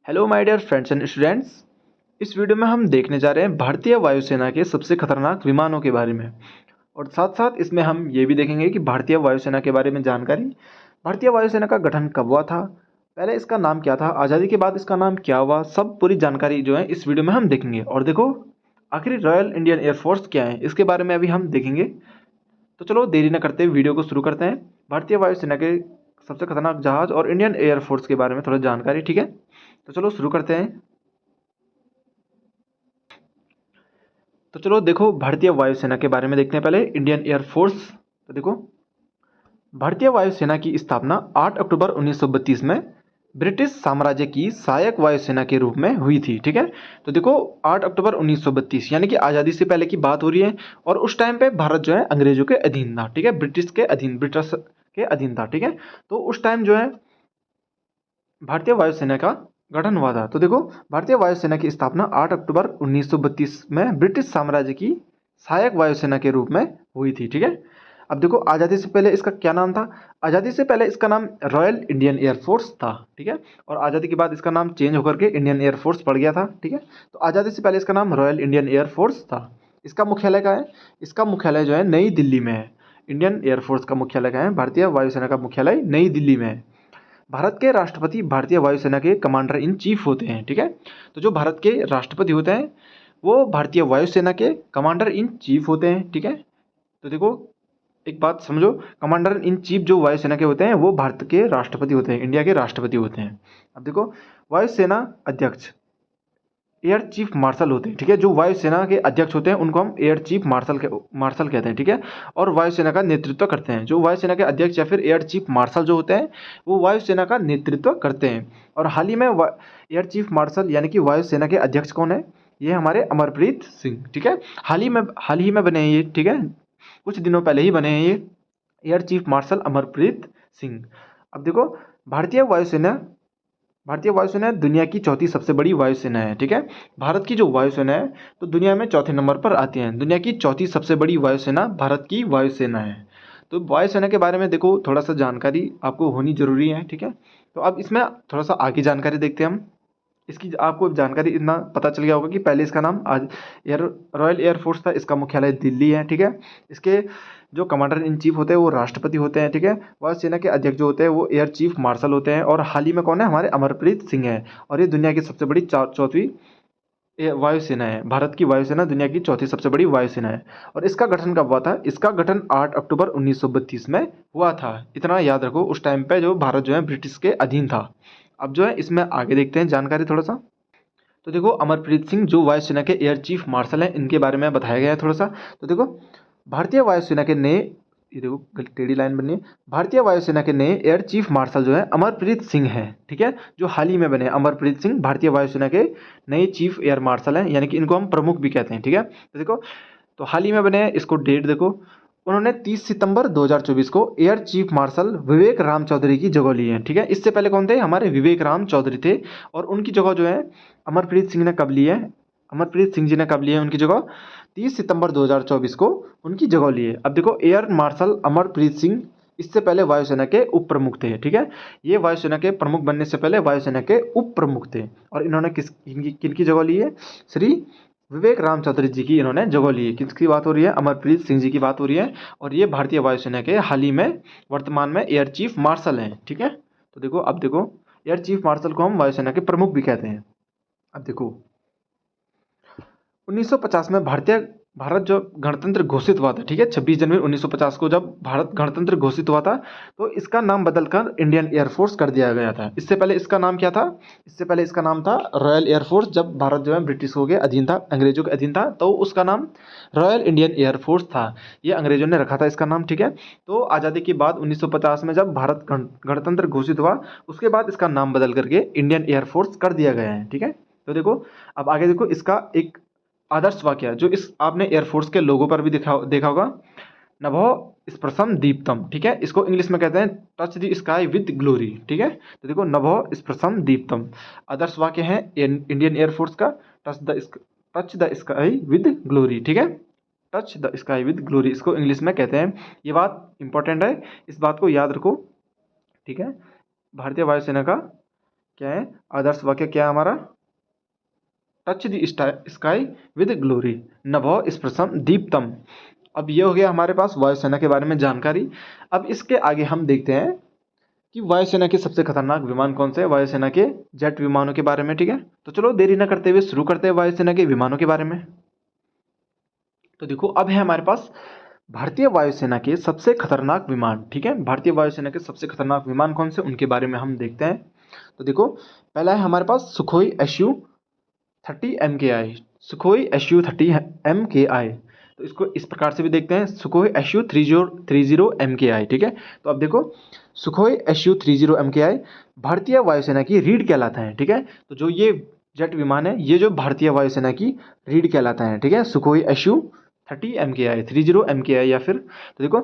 Hello my dear friends and students. इस video में हम देखने जा रहे हैं भारतीय वायुसेना के सबसे खतरनाक विमानों के बारे में। और साथ साथ इसमें हम ये भी देखेंगे कि भारतीय वायुसेना के बारे में जानकारी। भारतीय वायुसेना का गठन कब हुआ था, पहले इसका नाम क्या था, आज़ादी के बाद इसका नाम क्या हुआ, सब पूरी जानकारी जो है इस वीडियो में हम देखेंगे। और देखो आखिर रॉयल इंडियन एयरफोर्स क्या है, इसके बारे में अभी हम देखेंगे। तो चलो देरी न करते वीडियो को शुरू करते हैं। भारतीय वायुसेना के सबसे खतरनाक जहाज और इंडियन एयरफोर्स के बारे में थोड़ा जानकारी, ठीक है। तो चलो शुरू करते हैं। तो चलो देखो भारतीय वायुसेना के बारे में देखते हैं पहले इंडियन एयरफोर्स। तो देखो भारतीय वायुसेना की स्थापना 8 अक्टूबर 1932 में ब्रिटिश साम्राज्य की सहायक वायुसेना के रूप में हुई थी, ठीक है। तो देखो 8 अक्टूबर 1932 यानी कि आज़ादी से पहले की बात हो रही है। और उस टाइम पे भारत जो है अंग्रेजों के अधीन था, ठीक है, ब्रिटिश के अधीन था, ठीक है। तो उस टाइम जो है भारतीय वायुसेना का गठन हुआ था। तो देखो भारतीय वायुसेना की स्थापना 8 अक्टूबर 1932 में ब्रिटिश साम्राज्य की सहायक वायुसेना के रूप में हुई थी, ठीक है। अब देखो आज़ादी से पहले इसका क्या नाम था। आज़ादी से पहले इसका नाम रॉयल इंडियन एयरफोर्स था, ठीक है। और आज़ादी के बाद इसका नाम चेंज होकर के इंडियन एयरफोर्स पड़ गया था, ठीक है। तो आज़ादी से पहले इसका नाम रॉयल इंडियन एयरफोर्स था। इसका मुख्यालय कहाँ है, इसका मुख्यालय जो है नई दिल्ली में है। इंडियन एयरफोर्स का मुख्यालय कहाँ है, भारतीय वायुसेना का मुख्यालय नई दिल्ली में है। भारत के राष्ट्रपति भारतीय वायुसेना के कमांडर इन चीफ होते हैं, ठीक है। तो जो भारत के राष्ट्रपति होते हैं वो भारतीय वायुसेना के कमांडर इन चीफ होते हैं, ठीक है। तो देखो एक बात समझो, कमांडर इन चीफ जो वायुसेना के होते हैं वो भारत के राष्ट्रपति होते हैं, इंडिया के राष्ट्रपति होते हैं। अब देखो वायुसेना अध्यक्ष एयर चीफ मार्शल होते हैं, ठीक है। जो वायुसेना के अध्यक्ष होते हैं उनको हम एयर चीफ मार्शल कहते हैं, ठीक है। और वायुसेना का नेतृत्व करते हैं। जो वायुसेना के अध्यक्ष या फिर एयर चीफ मार्शल जो होते हैं वो वायुसेना का नेतृत्व करते हैं। और हाल ही में एयर चीफ मार्शल यानी कि वायुसेना के अध्यक्ष कौन है, ये हमारे अमरप्रीत सिंह, ठीक है। हाल ही में बने हैं ये, ठीक है, कुछ दिनों पहले ही बने हैं ये air chief marshal Amarpreet Singh. अब देखो भारतीय वायुसेना भारतीय वायुसेना दुनिया की चौथी सबसे बड़ी वायुसेना है, ठीक है। भारत की जो वायुसेना है तो दुनिया में चौथे नंबर पर आती है। दुनिया की चौथी सबसे बड़ी वायुसेना भारत की वायुसेना है। तो वायुसेना के बारे में देखो थोड़ा सा जानकारी आपको होनी जरूरी है, ठीक है। तो अब इसमें थोड़ा सा आगे जानकारी देखते हैं हम। इसकी आपको जानकारी इतना पता चल गया होगा कि पहले इसका नाम आज रॉयल एयरफोर्स था, इसका मुख्यालय दिल्ली है, ठीक है। इसके जो कमांडर इन चीफ होते हैं वो राष्ट्रपति होते हैं, ठीक है। वायुसेना के अध्यक्ष जो होते हैं वो एयर चीफ मार्शल होते हैं। और हाल ही में कौन है, हमारे अमरप्रीत सिंह है। और ये दुनिया की सबसे बड़ी चौथी वायुसेना है। भारत की वायुसेना दुनिया की चौथी सबसे बड़ी वायुसेना है। और इसका गठन कब हुआ था, इसका गठन 8 अक्टूबर 1932 में हुआ था। इतना याद रखो, उस टाइम पे जो भारत जो है ब्रिटिश के अधीन था। अब जो है इसमें आगे देखते हैं जानकारी थोड़ा सा। तो देखो अमरप्रीत सिंह जो वायुसेना के एयर चीफ मार्शल हैं इनके बारे में बताया गया है थोड़ा सा। तो देखो भारतीय वायुसेना के नए, ये देखो टेढ़ी लाइन बनी है, भारतीय वायुसेना के नए एयर चीफ मार्शल जो है अमरप्रीत सिंह हैं, ठीक है। जो हाल ही में बने अमरप्रीत सिंह भारतीय वायुसेना के नए चीफ एयर मार्शल हैं, यानी कि इनको हम प्रमुख भी कहते हैं, ठीक है। तो देखो तो हाल ही में बने हैं, इसको डेट देखो, उन्होंने 30 सितंबर 2024 को एयर चीफ मार्शल विवेक राम चौधरी की जगह ली है, ठीक है। इससे पहले कौन थे, हमारे विवेक राम चौधरी थे। और उनकी जगह जो है अमरप्रीत सिंह ने कब ली है, अमरप्रीत सिंह जी ने कब ली है उनकी जगह, 30 सितंबर 2024 को उनकी जगह ली है। अब देखो एयर मार्शल अमरप्रीत सिंह इससे पहले वायुसेना के उप प्रमुख थे, ठीक है। ये वायुसेना के प्रमुख बनने से पहले वायुसेना के उप प्रमुख थे। और इन्होंने किनकी जगह ली है, श्री विवेक राम चौधरी जी की इन्होंने जगह ली है। किसकी बात हो रही है, अमरप्रीत सिंह जी की बात हो रही है। और ये भारतीय वायुसेना के हाल ही में वर्तमान में एयर चीफ मार्शल हैं, ठीक है। तो देखो अब देखो एयर चीफ मार्शल को हम वायुसेना के प्रमुख भी कहते हैं। अब देखो 1950 में भारत जो गणतंत्र घोषित हुआ था, ठीक है, 26 जनवरी 1950 को जब भारत गणतंत्र घोषित हुआ था तो इसका नाम बदलकर इंडियन एयरफोर्स कर दिया गया था। इससे पहले इसका नाम क्या था, इससे पहले इसका नाम था रॉयल एयरफोर्स। जब भारत जो है ब्रिटिशों के अधीन था, अंग्रेजों के अधीन था, तो उसका नाम रॉयल इंडियन एयरफोर्स था। ये अंग्रेजों ने रखा था इसका नाम, ठीक है। तो आज़ादी के बाद 1950 में जब भारत गणतंत्र घोषित हुआ उसके बाद इसका नाम बदल करके इंडियन एयरफोर्स कर दिया गया है, ठीक है। तो देखो अब आगे देखो इसका एक आदर्श वाक्य जो इस आपने एयरफोर्स के लोगो पर भी देखा होगा, नभो स्पृशम दीप्तम, ठीक है। इसको इंग्लिश में कहते हैं touch the sky with glory, ठीक है। तो देखो नभो स्पृशम दीप्तम आदर्श वाक्य है इंडियन एयरफोर्स का, touch the sky with glory, ठीक है। Touch the sky with glory इसको इंग्लिश में कहते हैं। ये बात इंपॉर्टेंट है, इस बात को याद रखो, ठीक है। भारतीय वायुसेना का क्या है आदर्श वाक्य, क्या है हमारा, touch the sky with glory, नभो स्पृशम दीप्तम। अब ये हो गया हमारे पास वायुसेना के बारे में जानकारी। अब इसके आगे हम देखते हैं कि वायुसेना के सबसे खतरनाक विमान कौन से हैं, वायुसेना के जेट विमानों के बारे में। ठीक है, तो चलो देरी न करते हुए शुरू करते हैं वायुसेना के विमानों के बारे में। तो देखो अब है हमारे पास भारतीय वायुसेना के सबसे खतरनाक विमान। ठीक है, भारतीय वायुसेना के सबसे खतरनाक विमान कौन से, उनके बारे में हम देखते हैं। तो देखो पहला है हमारे पास Sukhoi SU-30 MKI, Sukhoi SU-30 MKI। तो इसको इस प्रकार से भी देखते हैं, सुखोई SU-30 MKI। ठीक है, तो अब देखो सुखोई SU-30 MKI भारतीय वायुसेना की रीढ़ कहलाता है। ठीक है, तो जो ये जेट विमान है ये जो भारतीय वायुसेना की रीढ़ कहलाता है। ठीक है, सुखोई SU-30 MKI, 30 MKI या फिर, तो देखो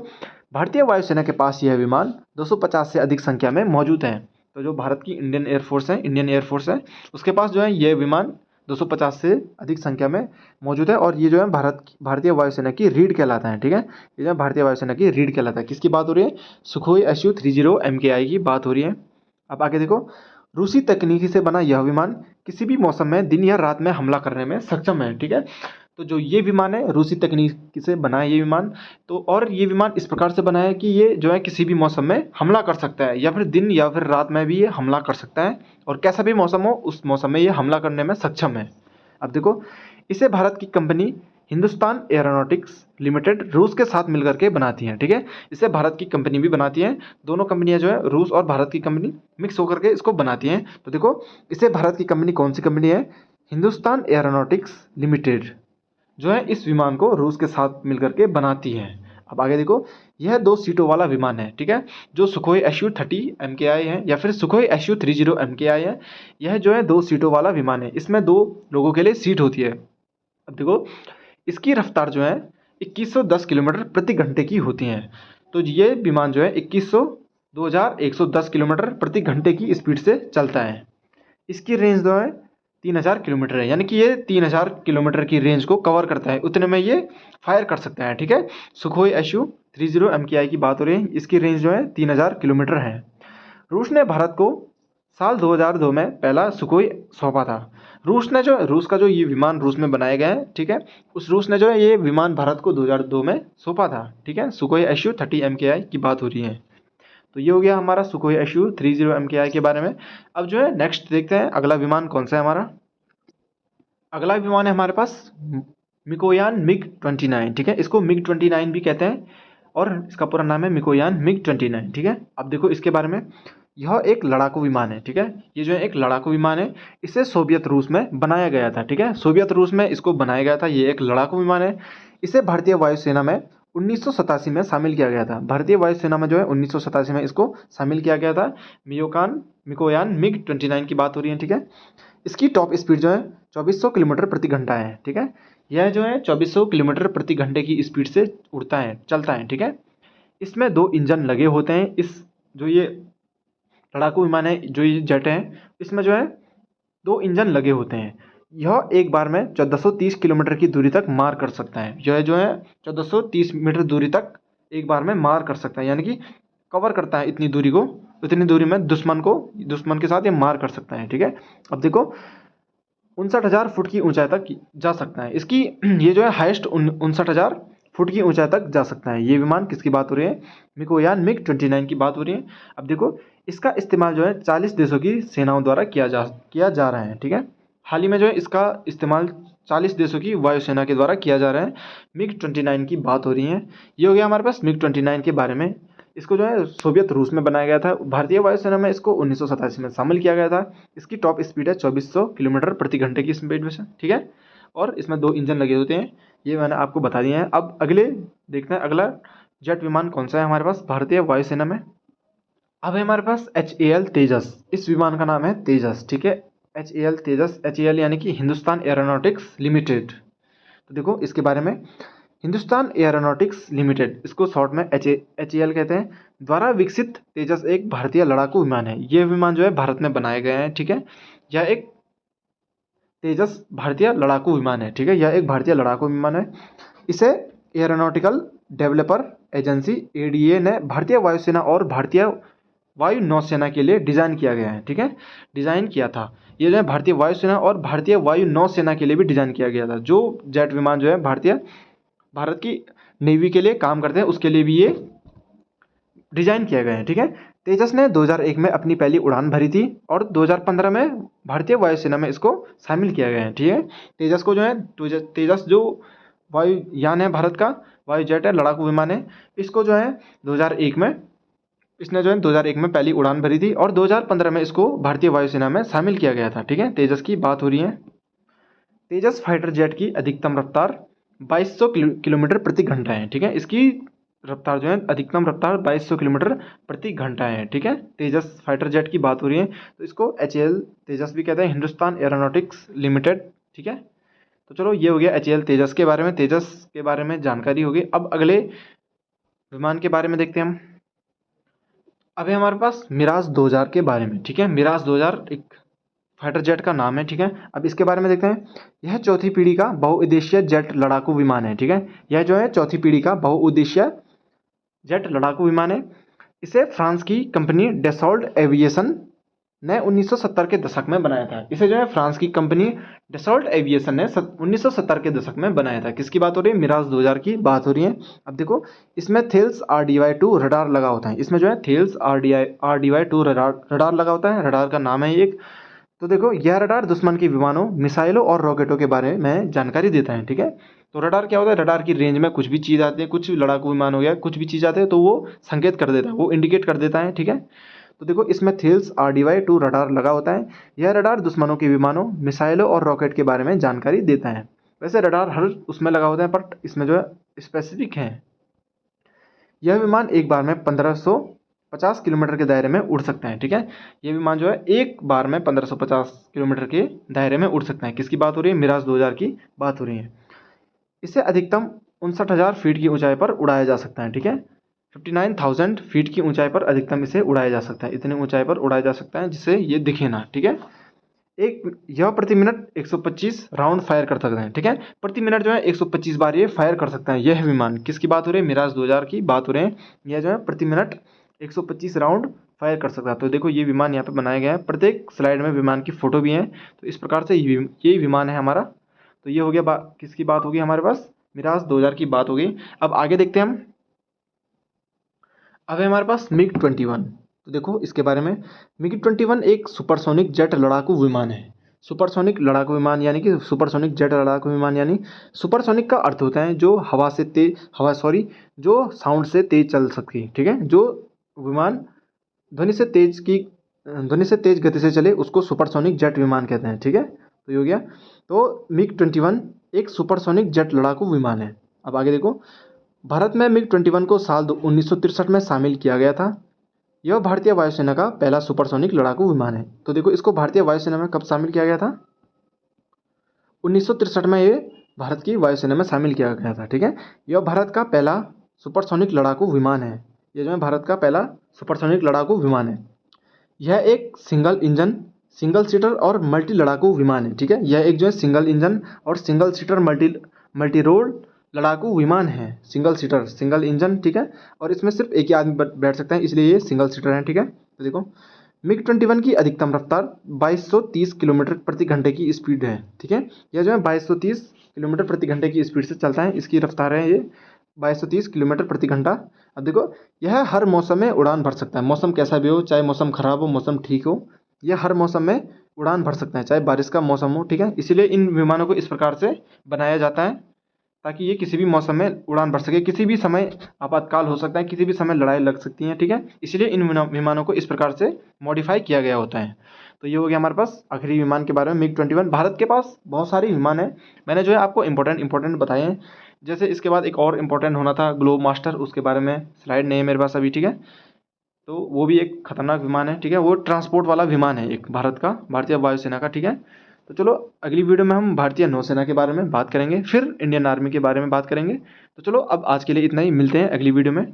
भारतीय वायुसेना के पास यह विमान 250 से अधिक संख्या में मौजूद हैं। तो जो भारत की इंडियन एयरफोर्स है उसके पास जो है ये विमान 250 से अधिक संख्या में मौजूद है, और ये जो है भारतीय वायुसेना की रीढ़ कहलाता है। ठीक है, ये जो है भारतीय वायुसेना की रीढ़ कहलाता है। किसकी बात हो रही है, सुखोई SU-30 MKI की बात हो रही है। अब आगे देखो, रूसी तकनीकी से बना यह विमान किसी भी मौसम में दिन या रात में हमला करने में सक्षम है। ठीक है, तो जो ये विमान है रूसी तकनीक से बना है ये विमान, तो और ये विमान इस प्रकार से बना है कि ये जो है किसी भी मौसम में हमला कर सकता है, या फिर दिन या फिर रात में भी ये हमला कर सकता है, और कैसा भी मौसम हो उस मौसम में ये हमला करने में सक्षम है। अब देखो इसे भारत की कंपनी हिंदुस्तान एरोनॉटिक्स लिमिटेड रूस के साथ मिलकर के बनाती हैं। ठीक है, इसे भारत की कंपनी भी बनाती है, दोनों कंपनियां जो है रूस और भारत की कंपनी मिक्स होकर के इसको बनाती हैं। तो देखो इसे भारत की कंपनी कौन सी कंपनी है, हिंदुस्तान एरोनॉटिक्स लिमिटेड जो है इस विमान को रूस के साथ मिलकर के बनाती है। अब आगे देखो, यह 2 सीटों वाला विमान है। ठीक है, जो सुखोई SU-30 MKI है या फिर सुखोई SU-30 MKI है, यह जो है 2 सीटों वाला विमान है, इसमें 2 लोगों के लिए सीट होती है। अब देखो इसकी रफ्तार जो है 2110 किलोमीटर प्रति घंटे की होती है। तो ये विमान जो है 2110 किलोमीटर प्रति घंटे की स्पीड से चलता है। इसकी रेंज जो है 3000 किलोमीटर है, यानी कि ये 3000 किलोमीटर की रेंज को कवर करता है, उतने में ये फायर कर सकता है। ठीक है, सुखोई SU-30 MKI की बात हो रही है, इसकी रेंज जो है 3000 किलोमीटर है। रूस ने भारत को साल 2002 में पहला सुखोई सौंपा था। रूस का जो ये विमान रूस में बनाया गया है, ठीक है, उस रूस ने जो है ये विमान भारत को 2002 में सौंपा था। ठीक है, सुखोई SU-30 MKI की बात हो रही है। तो ये हो गया हमारा सुखोई SU-30 MKI के बारे में। अब जो है नेक्स्ट देखते हैं अगला विमान कौन सा है हमारा। अगला विमान है हमारे पास मिकोयान MiG-29। ठीक है, इसको MiG-29 भी कहते हैं और इसका पूरा नाम है मिकोयान MiG-29। ठीक है, अब देखो इसके बारे में, यह एक लड़ाकू विमान है। ठीक है, ये जो है एक लड़ाकू विमान है, इसे सोवियत रूस में बनाया गया था। ठीक है, सोवियत रूस में इसको बनाया गया था, ये एक लड़ाकू विमान है। इसे भारतीय वायुसेना में 1987 में शामिल किया गया था। भारतीय वायुसेना में जो है 1987 में इसको शामिल किया गया था। मिकोयान MiG-29 की बात हो रही है। ठीक है, इसकी टॉप स्पीड जो है 2400 किलोमीटर प्रति घंटा है। ठीक है, यह जो है 2400 किलोमीटर प्रति घंटे की स्पीड से उड़ता है, चलता है। ठीक है, इसमें 2 इंजन लगे होते हैं। इस जो ये लड़ाकू विमान है, जो ये जेट है, इसमें जो है 2 इंजन लगे होते हैं। यह एक बार में 1430 किलोमीटर की दूरी तक मार कर सकता है। यह जो है 1430 मीटर दूरी तक एक बार में मार कर सकता है, यानी कि कवर करता है इतनी दूरी को, इतनी दूरी में दुश्मन के साथ ये मार कर सकता है। ठीक है, अब देखो 59,000 फुट की ऊंचाई तक जा सकता है। इसकी ये जो है हाईएस्ट 59,000 फुट की ऊंचाई तक जा सकता है। ये विमान किसकी बात हो रही है, मिकोयान MiG-29 की बात हो रही है। अब देखो इसका इस्तेमाल जो है 40 देशों की सेनाओं द्वारा किया जा रहा है। ठीक है, हाल ही में जो है इसका इस्तेमाल 40 देशों की वायुसेना के द्वारा किया जा रहा है। MiG-29 की बात हो रही है। ये हो गया हमारे पास MiG-29 के बारे में। इसको जो है सोवियत रूस में बनाया गया था, भारतीय वायुसेना में इसको 1987 में शामिल किया गया था। इसकी टॉप स्पीड है 2400 किलोमीटर प्रति घंटे की स्पीड में से। ठीक है, और इसमें 2 इंजन लगे होते हैं, ये मैंने आपको बता दिए हैं। अब अगले देखते हैं अगला जेट विमान कौन सा है हमारे पास भारतीय वायुसेना में। अब है हमारे पास HAL तेजस, इस विमान का नाम है तेजस। ठीक है, HAL तेजस, HAL यानी कि हिंदुस्तान एरोनॉटिक्स लिमिटेड। तो देखो इसके बारे में, हिंदुस्तान एरोनॉटिक्स लिमिटेड, इसको शॉर्ट में HAL कहते हैं, द्वारा विकसित तेजस एक भारतीय लड़ाकू विमान है। ये विमान जो है भारत में बनाए गए हैं। ठीक है, यह एक तेजस भारतीय लड़ाकू विमान है। ठीक है, यह एक भारतीय लड़ाकू विमान है। इसे एरोनॉटिकल डेवलपर एजेंसी ADA ने भारतीय वायुसेना और भारतीय वायु नौसेना के लिए डिज़ाइन किया गया है, ठीक है, डिज़ाइन किया था। ये जो है भारतीय वायुसेना और भारतीय वायु नौसेना के लिए भी डिज़ाइन किया गया था। जो जेट विमान जो है भारत की नेवी के लिए काम करते हैं उसके लिए भी ये डिजाइन किया गया है, ठीक है। तेजस ने 2001 में अपनी पहली उड़ान भरी थी और 2015 में भारतीय वायुसेना में इसको शामिल किया गया है, ठीक है। तेजस को जो है तेजस जो वायुयान है भारत का, वायु जेट है, लड़ाकू विमान है, इसको जो है 2001 में इसने जो है 2001 में पहली उड़ान भरी थी और 2015 में इसको भारतीय वायुसेना में शामिल किया गया था, ठीक है। तेजस की बात हो रही है। तेजस फाइटर जेट की अधिकतम रफ्तार 2200 किलोमीटर प्रति घंटा है, ठीक है। इसकी रफ्तार जो है अधिकतम रफ्तार 2200 किलोमीटर प्रति घंटा है, ठीक है। तेजस फाइटर जेट की बात हो रही है तो इसको HAL तेजस भी कहते हैं, हिंदुस्तान एरोनॉटिक्स लिमिटेड, ठीक है। तो चलो ये हो गया HAL तेजस के बारे में, तेजस के बारे में जानकारी होगी। अब अगले विमान के बारे में देखते हैं हम। अब है हमारे पास मिराज 2000 के बारे में, ठीक है। मिराज 2000 एक फाइटर जेट का नाम है, ठीक है। अब इसके बारे में देखते हैं। यह चौथी पीढ़ी का बहुउद्देशीय जेट लड़ाकू विमान है, ठीक है। यह जो है चौथी पीढ़ी का बहुउद्देशीय जेट लड़ाकू विमान है। इसे फ्रांस की कंपनी डसॉल्ट एविएशन ने 1970 के दशक में बनाया था। इसे जो है फ्रांस की कंपनी डसॉल्ट एविएशन ने 1970 के दशक में बनाया था। किसकी बात हो रही है? मिराज 2000 की बात हो रही है। अब देखो इसमें थेल्स RDY-2 रडार लगा होता है। इसमें जो है थेल्स RDY-2 रडार लगा होता है। रडार का नाम है एक। तो देखो यह रडार दुश्मन के विमानों, मिसाइलों और रॉकेटों के बारे में जानकारी देता है, ठीक है। तो रडार क्या होता है? रडार की रेंज में कुछ भी चीज़ आती है, कुछ लड़ाकू विमान हो गया, कुछ भी चीज़ आते हैं तो वो संकेत कर देता है, वो इंडिकेट कर देता है, ठीक है। तो देखो इसमें थेल्स RDY-2 रडार लगा होता है। यह रडार दुश्मनों के विमानों, मिसाइलों और रॉकेट के बारे में जानकारी देता है। वैसे रडार हर उसमें लगा होता है बट इसमें जो है स्पेसिफिक है। यह विमान एक बार में 1550 किलोमीटर के दायरे में उड़ सकता है, ठीक है। ये विमान जो है एक बार में 1550 किलोमीटर के दायरे में उड़ सकता है। किसकी बात हो रही है? मिराज 2000 की बात हो रही है। इसे अधिकतम 59,000 फीट की ऊंचाई पर उड़ाया जा सकता है, ठीक है। 59,000 फीट की ऊंचाई पर अधिकतम इसे उड़ाया जा सकता है। इतनी ऊंचाई पर उड़ाया जा सकता है जिससे ये दिखे ना, ठीक है। यह प्रति मिनट 125 राउंड फायर कर सकते हैं, ठीक है। प्रति मिनट जो है 125 बार ये फायर कर सकता है। यह विमान किसकी बात हो रही है? मिराज 2000 की बात हो रही है। यह जो है प्रति मिनट 125 राउंड फायर कर सकता है। तो देखो ये विमान यहाँ पे बनाया गया है। प्रत्येक स्लाइड में विमान की फोटो भी है। तो इस प्रकार से ये विमान है हमारा। तो ये हो गया किसकी बात होगी हमारे पास? मिराज 2000 की बात हो गई। अब आगे देखते हैं हम। अब है हमारे पास MiG-21। तो देखो इसके बारे में। MiG-21 एक सुपरसोनिक जेट लड़ाकू विमान है। सुपरसोनिक लड़ाकू विमान यानी कि सुपरसोनिक जेट लड़ाकू विमान यानी सुपरसोनिक का अर्थ होता है जो जो साउंड से तेज चल सकती, ठीक है। जो विमान ध्वनि से तेज गति से चले उसको सुपरसोनिक जेट विमान कहते हैं, ठीक है। तो ये हो गया। तो MiG-21 एक सुपरसोनिक जेट लड़ाकू विमान है। अब आगे देखो। भारत में MiG-21 को साल 1963 में शामिल किया गया था। यह भारतीय वायुसेना का पहला सुपरसोनिक लड़ाकू विमान है। तो देखो इसको भारतीय वायुसेना में कब शामिल किया गया था? 1963 में ये भारत की वायुसेना में शामिल किया गया था, ठीक है। यह भारत का पहला सुपरसोनिक लड़ाकू विमान है। यह जो है भारत का पहला सुपरसोनिक लड़ाकू विमान है। यह एक सिंगल इंजन, सिंगल सीटर और मल्टी लड़ाकू विमान है, ठीक है। यह एक जो है सिंगल इंजन और सिंगल सीटर मल्टी रोल लड़ाकू विमान है। सिंगल सीटर, सिंगल इंजन, ठीक है। और इसमें सिर्फ एक ही आदमी बैठ सकता है, इसलिए ये सिंगल सीटर है, ठीक है। तो देखो MiG-21 की अधिकतम रफ्तार 2230 किलोमीटर प्रति घंटे की स्पीड है, ठीक है। यह जो है 2230 किलोमीटर प्रति घंटे की स्पीड से चलता है। इसकी रफ्तार है ये 2230 किलोमीटर प्रति घंटा। अब देखो यह हर मौसम में उड़ान भर सकता है। मौसम कैसा भी हो, चाहे मौसम खराब हो, मौसम ठीक हो, यह हर मौसम में उड़ान भर सकता है, चाहे बारिश का मौसम हो, ठीक है। इसीलिए इन विमानों को इस प्रकार से बनाया जाता है ताकि ये किसी भी मौसम में उड़ान भर सके। किसी भी समय आपातकाल हो सकता है, किसी भी समय लड़ाई लग सकती है, ठीक है। इसलिए इन विमानों को इस प्रकार से मॉडिफाई किया गया होता है। तो ये हो गया हमारे पास आखिरी विमान के बारे में MiG-21। भारत के पास बहुत सारे विमान हैं। मैंने जो है आपको इंपॉर्टेंट बताए हैं। जैसे इसके बाद एक और इम्पोर्टेंट होना था ग्लोब मास्टर, उसके बारे में स्लाइड नहीं है मेरे पास अभी, ठीक है। तो वो भी एक खतरनाक विमान है, ठीक है। वो ट्रांसपोर्ट वाला विमान है एक भारत का, भारतीय वायुसेना का, ठीक है। तो चलो अगली वीडियो में हम भारतीय नौसेना के बारे में बात करेंगे, फिर इंडियन आर्मी के बारे में बात करेंगे। तो चलो अब आज के लिए इतना ही, मिलते हैं अगली वीडियो में।